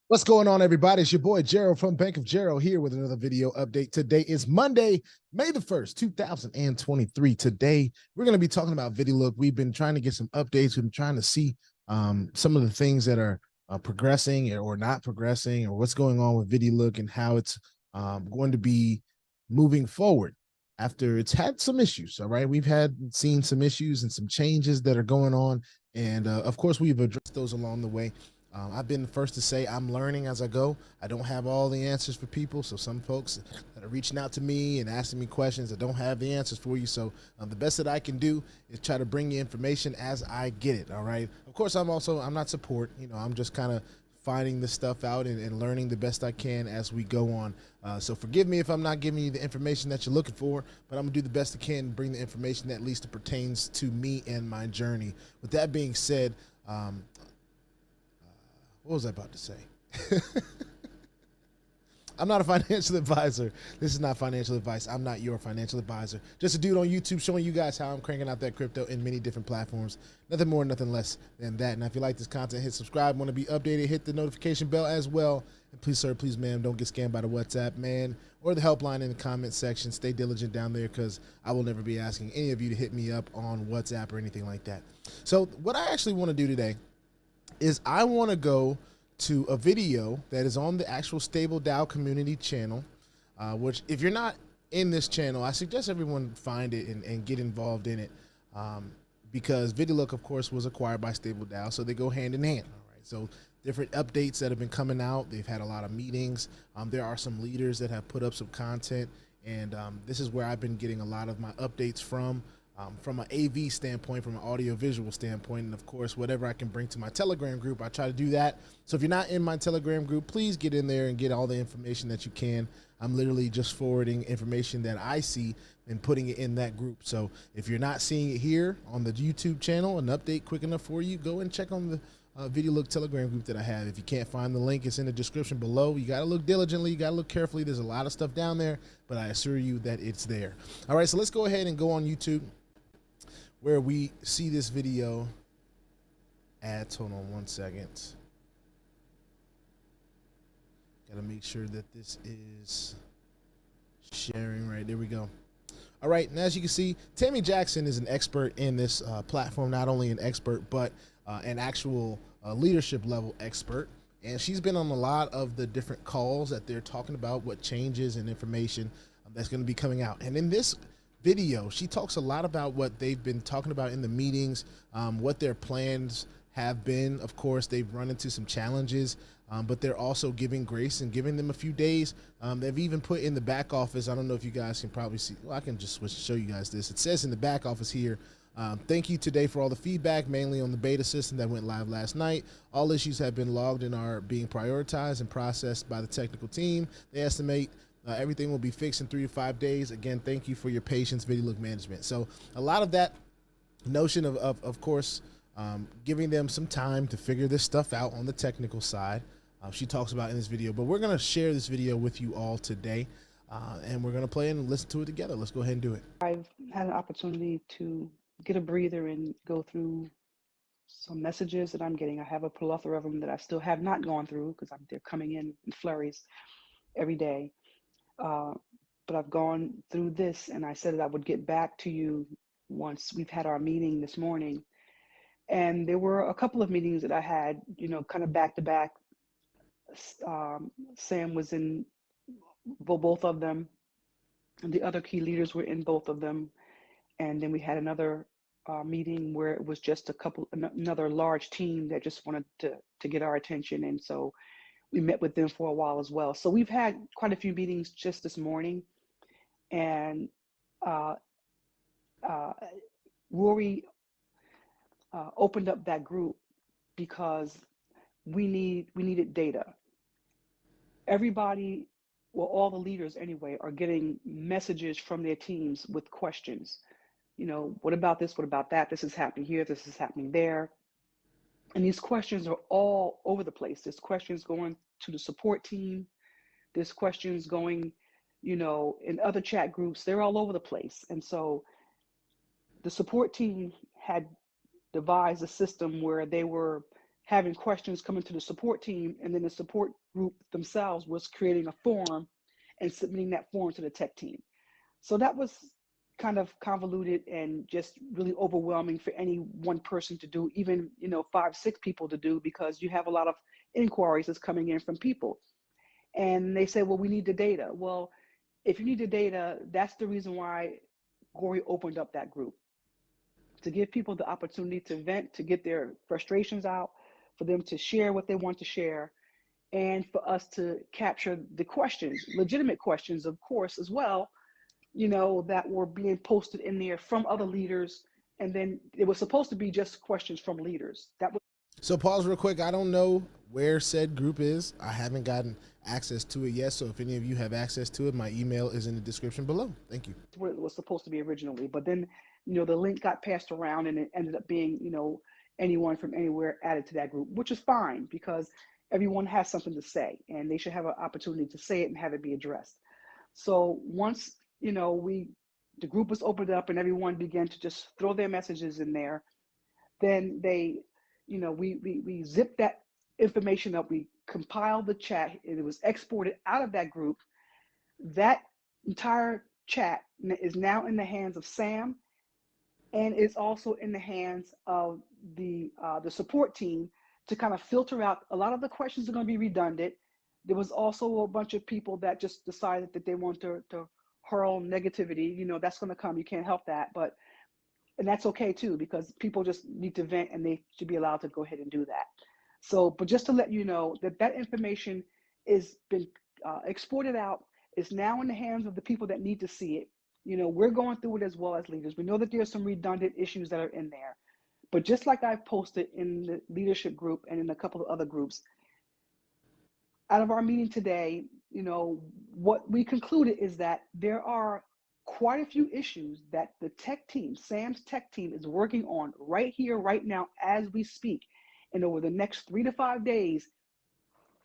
What's going on, everybody? It's your boy Gerald from Bank of Gerald here with another video update. Today is Monday, May the 1st, 2023. Today, we're going to be talking about Vidilook. We've been trying to get some updates. We've been trying to see some of the things that are progressing or not progressing, or what's going on with Vidilook and how it's going to be moving forward after it's had some issues. All right, we've seen some issues and some changes that are going on. And of course, we've addressed those along the way. I've been the first to say I'm learning as I go. I don't have all the answers for people. So some folks that are reaching out to me and asking me questions, I don't have the answers for you. So the best that I can do is try to bring you information as I get it. All right. Of course, I'm not support. I'm just kind of finding this stuff out and learning the best I can as we go on. So forgive me if I'm not giving you the information that you're looking for, but I'm gonna do the best I can and bring the information that at least pertains to me and my journey. With that being said, what was I about to say? I'm not a financial advisor. This is not financial advice. I'm not your financial advisor. Just a dude on YouTube showing you guys how I'm cranking out that crypto in many different platforms. Nothing more, nothing less than that. And if you like this content, hit subscribe. Want to be updated, hit the notification bell as well. And please, sir, please, ma'am, don't get scammed by the WhatsApp, man, or the helpline in the comment section. Stay diligent down there because I will never be asking any of you to hit me up on WhatsApp or anything like that. So what I actually want to do today is I want to go to a video that is on the actual Stable DAO community channel, which if you're not in this channel, I suggest everyone find it and get involved in it, because Vidilook, of course, was acquired by Stable DAO, so they go hand in hand. All right, so different updates that have been coming out. They've had a lot of meetings. There are some leaders that have put up some content, and this is where I've been getting a lot of my updates from an AV standpoint, from an audio-visual standpoint, and of course, whatever I can bring to my Telegram group, I try to do that. So if you're not in my Telegram group, please get in there and get all the information that you can. I'm literally just forwarding information that I see and putting it in that group. So if you're not seeing it here on the YouTube channel, an update quick enough for you, go and check on the Vidilook Telegram group that I have. If you can't find the link, it's in the description below. You got to look diligently. You got to look carefully. There's a lot of stuff down there, but I assure you that it's there. All right, so let's go ahead and go on YouTube, where we see this video ads. Hold on one second. Gotta make sure that this is sharing right. There we go. All right, and as you can see, Tammy Jackson is an expert in this platform, not only an expert, but an actual leadership level expert. And she's been on a lot of the different calls that they're talking about what changes and information that's gonna be coming out. And in this video, she talks a lot about what they've been talking about in the meetings, what their plans have been. Of course, they've run into some challenges, but they're also giving grace and giving them a few days. They've even put in the back office, I don't know if you guys can probably see, well, I can just show you guys this. It says in the back office here, thank you today for all the feedback, mainly on the beta system that went live last night. All issues have been logged and are being prioritized and processed by the technical team. They estimate everything will be fixed in 3 to 5 days. Again, thank you for your patience, Vidilook management. So a lot of that notion of course, giving them some time to figure this stuff out on the technical side, she talks about in this video. But we're going to share this video with you all today, and we're going to play and listen to it together. Let's go ahead and do it. I've had an opportunity to get a breather and go through some messages that I'm getting. I have a plethora of them that I still have not gone through because they're coming in flurries every day. But I've gone through this, and I said that I would get back to you once we've had our meeting this morning. And there were a couple of meetings that I had, kind of back to back. Sam was in both of them, and the other key leaders were in both of them. And then we had another meeting where it was just another large team that just wanted to get our attention. And so we met with them for a while as well. So we've had quite a few meetings just this morning. And Rory opened up that group because we needed data. Everybody, well, all the leaders anyway, are getting messages from their teams with questions. What about this? What about that? This is happening here. This is happening there. And these questions are all over the place. There's questions going to the support team. There's questions going, in other chat groups. They're all over the place. And so the support team had devised a system where they were having questions coming to the support team, and then the support group themselves was creating a form and submitting that form to the tech team. So that was kind of convoluted and just really overwhelming for any one person to do, even 5, 6 people to do, because you have a lot of inquiries that's coming in from people. And they say, well, we need the data. Well, if you need the data, that's the reason why Gori opened up that group, to give people the opportunity to vent, to get their frustrations out, for them to share what they want to share, and for us to capture the questions, legitimate questions, of course, as well, that were being posted in there from other leaders. And then it was supposed to be just questions from leaders. That was. So pause real quick. I don't know where said group is. I haven't gotten access to it yet. So if any of you have access to it, my email is in the description below. Thank you. What it was supposed to be originally, but then the link got passed around, and it ended up being anyone from anywhere added to that group, which is fine, because everyone has something to say and they should have an opportunity to say it and have it be addressed. So once the group was opened up and everyone began to just throw their messages in there, then they we zipped that information up, we compiled the chat, and it was exported out of that group. That entire chat is now in the hands of Sam, and is also in the hands of the support team to kind of filter out. A lot of the questions are going to be redundant. There was also a bunch of people that just decided that they want to hurl negativity. That's going to come. You can't help that, and that's okay too, because people just need to vent and they should be allowed to go ahead and do that. So, but just to let you know that information is been exported out, is now in the hands of the people that need to see it. We're going through it as well as leaders. We know that there's some redundant issues that are in there, but just like I posted in the leadership group and in a couple of other groups, out of our meeting today, what we concluded is that there are quite a few issues that the tech team, Sam's tech team, is working on right here, right now, as we speak. And over the next 3 to 5 days,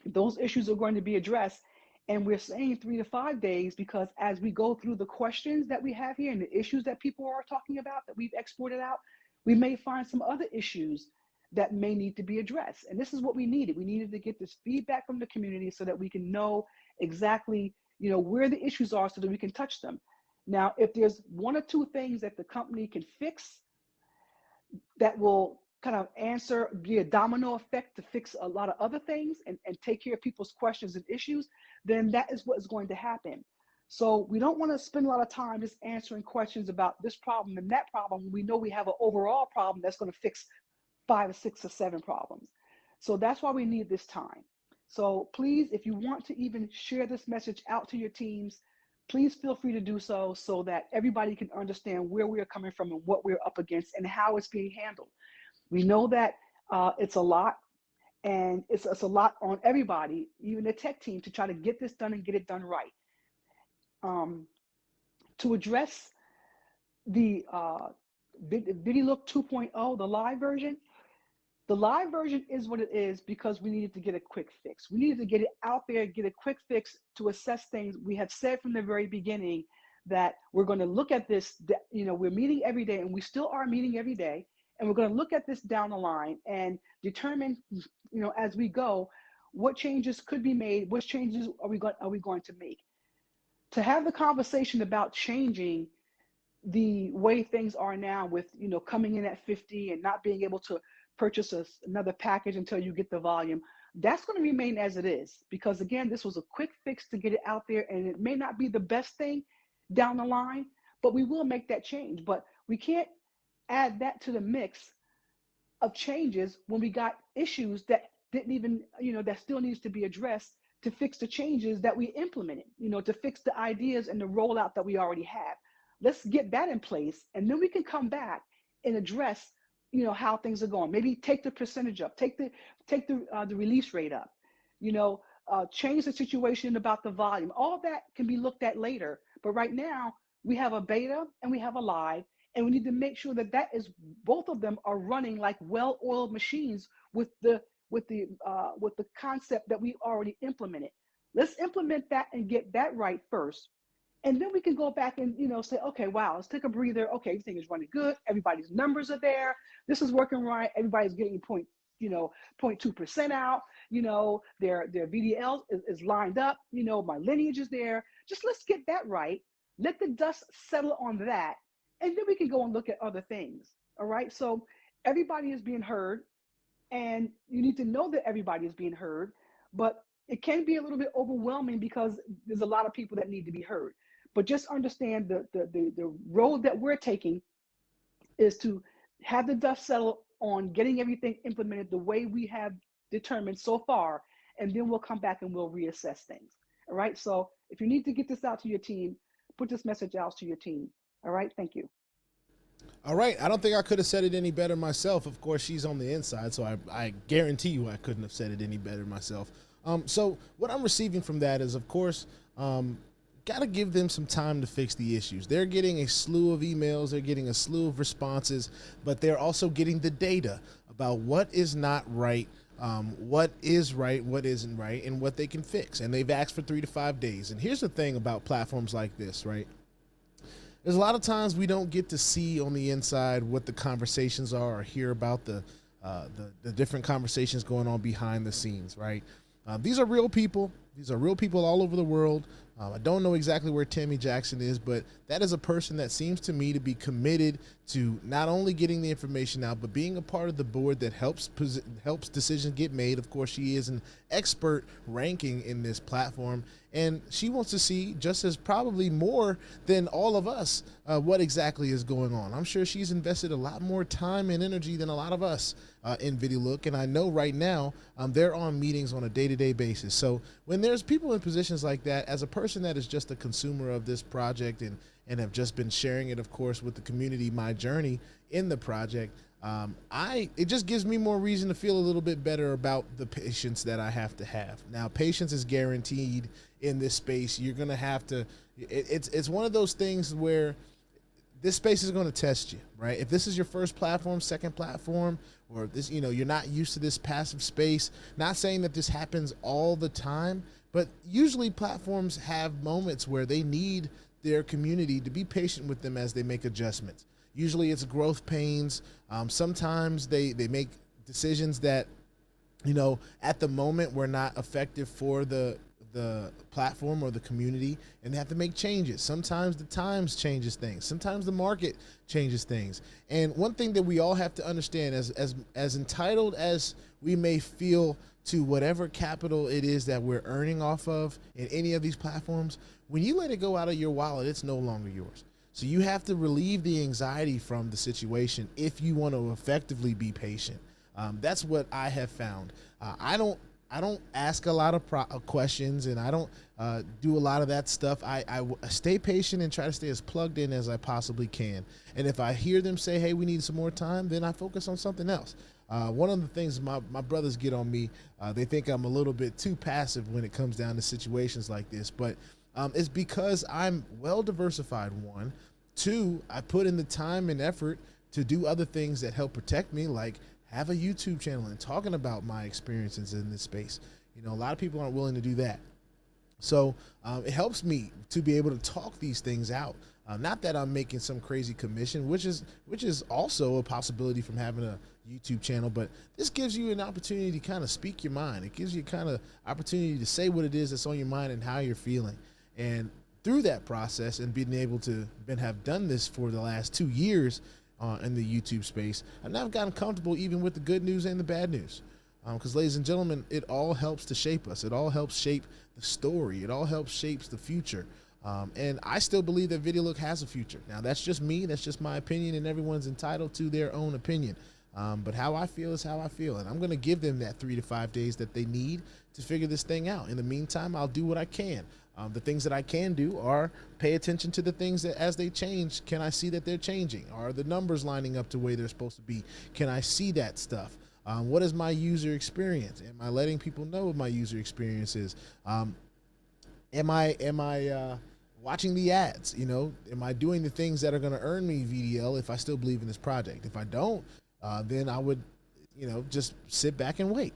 those issues are going to be addressed. And we're saying 3 to 5 days because as we go through the questions that we have here and the issues that people are talking about that we've exported out, we may find some other issues that may need to be addressed. And this is what we needed. We needed to get this feedback from the community so that we can know exactly, where the issues are so that we can touch them. Now, if there's 1 or 2 things that the company can fix that will kind of be a domino effect to fix a lot of other things and take care of people's questions and issues, then that is what is going to happen. So we don't want to spend a lot of time just answering questions about this problem and that problem. We know we have an overall problem that's going to fix 5 or 6 or 7 problems. So that's why we need this time. So please, if you want to even share this message out to your teams, please feel free to do so that everybody can understand where we are coming from and what we're up against and how it's being handled. We know that it's a lot, and it's a lot on everybody, even the tech team, to try to get this done and get it done right. To address the Vidilook 2.0, the live version is what it is because we needed to get a quick fix. We needed to get it out there, get a quick fix to assess things. We had said from the very beginning that we're going to look at this, we're meeting every day, and we still are meeting every day. And we're going to look at this down the line and determine, as we go, what changes could be made, what changes are we going to make. To have the conversation about changing the way things are now with, coming in at 50 and not being able to purchase another package until you get the volume, that's going to remain as it is. Because again, this was a quick fix to get it out there, and it may not be the best thing down the line, but we will make that change. But we can't add that to the mix of changes when we got issues that didn't even, that still needs to be addressed to fix the changes that we implemented, to fix the ideas and the rollout that we already have. Let's get that in place, and then we can come back and address, how things are going. Maybe take the percentage up, take the release rate up, change the situation about the volume. All that can be looked at later. But right now, we have a beta and we have a live, and we need to make sure that both of them are running like well-oiled machines with the concept that we already implemented. Let's implement that and get that right first. And then we can go back and, say, okay, wow, let's take a breather. Okay, everything is running good. Everybody's numbers are there. This is working right. Everybody's getting 0.2% out, their VDL is lined up, my lineage is there. Just let's get that right. Let the dust settle on that. And then we can go and look at other things. All right. So everybody is being heard, and you need to know that everybody is being heard, but it can be a little bit overwhelming because there's a lot of people that need to be heard. But just understand the road that we're taking is to have the dust settle on getting everything implemented the way we have determined so far, and then we'll come back and we'll reassess things. All right. So if you need to get this out to your team, put this message out to your team. All right. Thank you. All right. I don't think I could have said it any better myself. Of course, she's on the inside, so I guarantee you I couldn't have said it any better myself. So what I'm receiving from that is, of course, got to give them some time to fix the issues. They're getting a slew of emails. They're getting a slew of responses, but they're also getting the data about what is not right, what is right, what isn't right, and what they can fix. And they've asked for 3 to 5 days. And here's the thing about platforms like this, right? There's a lot of times we don't get to see on the inside what the conversations are or hear about the different conversations going on behind the scenes, right? These are real people. These are real people all over the world. I don't know exactly where Tammy Jackson is, but that is a person that seems to me to be committed to not only getting the information out, but being a part of the board that helps decisions get made. Of course, she is an expert ranking in this platform, and she wants to see just as probably more than all of us what exactly is going on. I'm sure she's invested a lot more time and energy than a lot of us in Vidilook, and I know right now they're on meetings on a day-to-day basis. So when there's people in positions like that, as a person that is just a consumer of this project and have just been sharing it, of course, with the community, my journey in the project, it just gives me more reason to feel a little bit better about the patience that I have to have. Now, patience is guaranteed in this space. You're going to have to, it's one of those things where this space is going to test you, right? If this is your first platform, second platform, or this, you're not used to this passive space, not saying that this happens all the time, but usually platforms have moments where they need their community to be patient with them as they make adjustments. Usually it's growth pains. Sometimes they make decisions that, at the moment were not effective for the platform or the community, and they have to make changes. Sometimes the times changes things. Sometimes the market changes things. And one thing that we all have to understand, as entitled as we may feel to whatever capital it is that we're earning off of in any of these platforms, when you let it go out of your wallet, it's no longer yours. So you have to relieve the anxiety from the situation if you want to effectively be patient. That's what I have found. I don't ask a lot of questions, and I don't do a lot of that stuff. I stay patient and try to stay as plugged in as I possibly can. And if I hear them say, hey, we need some more time, then I focus on something else. One of the things my brothers get on me, they think I'm a little bit too passive when it comes down to situations like this, but it's because I'm well diversified, one. Two, I put in the time and effort to do other things that help protect me, like have a YouTube channel and talking about my experiences in this space. A lot of people aren't willing to do that. So it helps me to be able to talk these things out. Not that I'm making some crazy commission, which is also a possibility from having a YouTube channel, but this gives you an opportunity to kind of speak your mind. It gives you kind of opportunity to say what it is that's on your mind and how you're feeling. And through that process and being able to have done this for the last 2 years in the YouTube space, I've now gotten comfortable even with the good news and the bad news. Because ladies and gentlemen, it all helps to shape us. It all helps shape the story. It all helps shapes the future. And I still believe that Vidilook has a future. Now, that's just me. That's just my opinion, and everyone's entitled to their own opinion. But how I feel is how I feel, and I'm going to give them that 3 to 5 days that they need to figure this thing out. In the meantime, I'll do what I can. The things that I can do are pay attention to the things that as they change, can I see that they're changing? Are the numbers lining up to where they're supposed to be? Can I see that stuff? What is my user experience? Am I letting people know what my user experience is? Am I watching the ads? Am I doing the things that are going to earn me VDL if I still believe in this project? If I don't, then I would, just sit back and wait,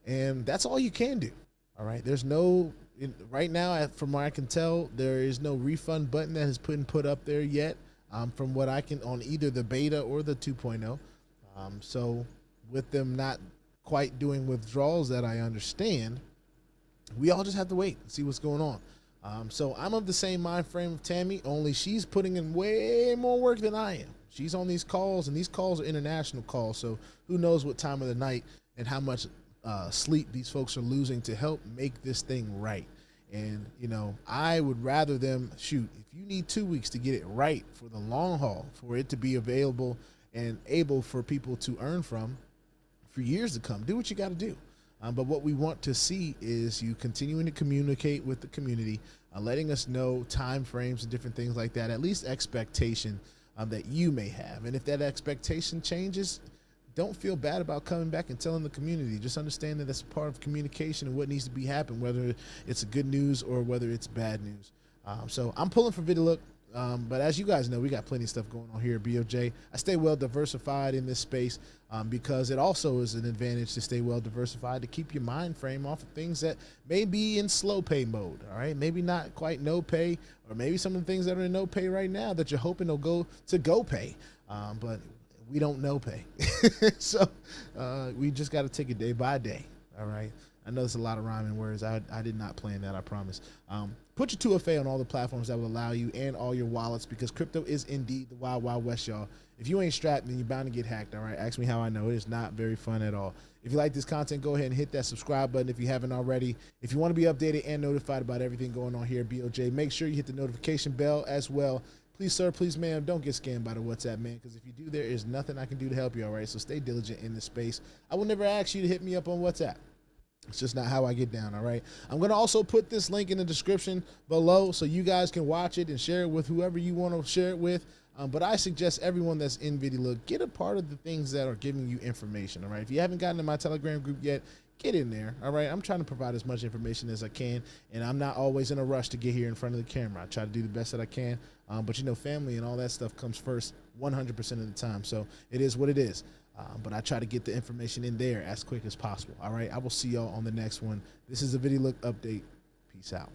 and that's all you can do. All right. There's no, right now, from what I can tell, there is no refund button that has been put up there yet, from what I can, on either the beta or the 2.0. So with them not quite doing withdrawals that I understand, we all just have to wait and see what's going on. So I'm of the same mind frame of Tammy, only she's putting in way more work than I am. She's on these calls, and these calls are international calls, so who knows what time of the night and how much sleep these folks are losing to help make this thing right. And, you know, I would rather them, shoot, if you need 2 weeks to get it right for the long haul, for it to be available and able for people to earn from for years to come, do what you got to do. But what we want to see is you continuing to communicate with the community, letting us know time frames and different things like that, at least expectation that you may have. And if that expectation changes, don't feel bad about coming back and telling the community. Just understand that that's part of communication and what needs to be happening, whether it's a good news or whether it's bad news. So I'm pulling for Vidilook. But as you guys know, we got plenty of stuff going on here at BOJ. I stay well diversified in this space because it also is an advantage to stay well diversified, to keep your mind frame off of things that may be in slow pay mode, all right? Maybe not quite no pay, or maybe some of the things that are in no pay right now that you're hoping will go to go pay. But we don't know pay. So we just got to take it day by day, all right? I know there's a lot of rhyming words. I did not plan that, I promise. Put your 2FA on all the platforms that will allow you, and all your wallets, because crypto is indeed the wild, wild west, y'all. If you ain't strapped, then you're bound to get hacked, all right? Ask me how I know. It is not very fun at all. If you like this content, go ahead and hit that subscribe button if you haven't already. If you want to be updated and notified about everything going on here at BOJ, make sure you hit the notification bell as well. Please, sir, please, ma'am, don't get scammed by the WhatsApp, man, because if you do, there is nothing I can do to help you, all right? So stay diligent in this space. I will never ask you to hit me up on WhatsApp. It's just not how I get down, all right? I'm going to also put this link in the description below so you guys can watch it and share it with whoever you want to share it with. But I suggest everyone that's in Vidilook, get a part of the things that are giving you information, all right? If you haven't gotten in my Telegram group yet, get in there, all right? I'm trying to provide as much information as I can, and I'm not always in a rush to get here in front of the camera. I try to do the best that I can, but, you know, family and all that stuff comes first 100% of the time, so it is what it is. But I try to get the information in there as quick as possible, all right? I will see y'all on the next one. This is the Vidilook update. Peace out.